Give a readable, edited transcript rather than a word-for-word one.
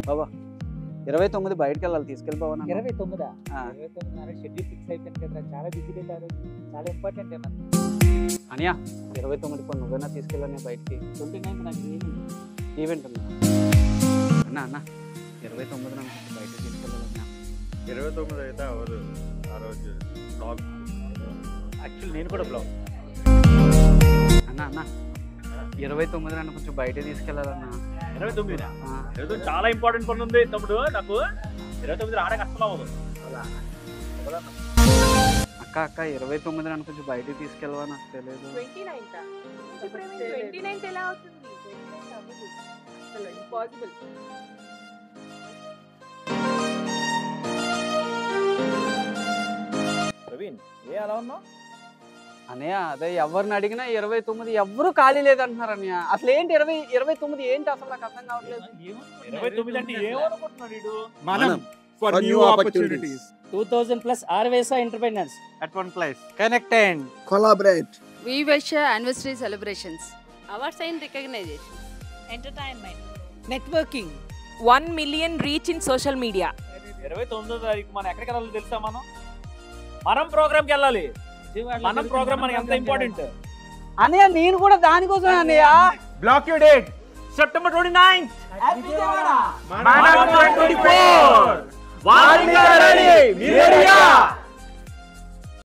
బాబా 29 బయటకు వెళ్ళాలి, తీసుకెళ్ళిపోవా? 29 schedule fix అయిపోయింది కదా, చాలా బిజీ పెట్టారు, చాలా ఇంపార్టెంట్ ఏమన్నా. అనియా 29 కొన్ని నువ్వైనా తీసుకెళ్ళని బయటికి. 29 నాకు ఈవెంట్ ఉందా అన్న? అన్న 29 నాకు బయటకు తీసుకెళ్ళాలన్నా. 29 అయితే అవరు ఆ రోజు బ్లాగ్. యాక్చువల్లీ నేను కూడా బ్లాగ్. అన్న అన్న 29 నన్ను కొంచెం బయట తీసుకెళ్ళాలన్నా. 29 చాలా ఇంపార్టెంట్ పని ఉంది తమ్ముడు నాకు. 29 ఆడే కష్టం అవ్వదు. అక్క అక్క 29 నన్ను కొంచెం బయటకి తీసుకెళ్ళవా? నాకు తెలియదు. 29 ఎలా అవుతుంది? ఇంపాసిబుల్. ప్రవీణ్ ఏ అలా ఉన్నావు? అన్నయ్య అదే ఎవరిని అడిగినా 29 ఎవ్వరూ ఖాళీ లేదంటున్నారు అన్నయ్య. అసలు ఏంటి 29 ఏంటి అసలు నాకు అర్థం కావట్లేదు. 29 అంటే ఏమనుకుంటున్నాడు వీడు? మనం for new opportunities. 2000+ Arvesa Entrepreneurs At one place. Connect and Collaborate. We wish anniversary celebrations. Awards and recognitions. Entertainment. networking. 1 million reach in social media. 29వ తారీఖు మనం ఎక్కడికి వెళ్ళాలో తెలుసా? మనం ప్రోగ్రామ్కి వెళ్ళాలి. మనం ప్రోగ్రామ్ మనకి ఎంత ఇంపార్టెంట్. అన్నయ్య నేను కూడా దానికోసం అన్నయ్య. Block your date. September 29th. Manam 24. Ready.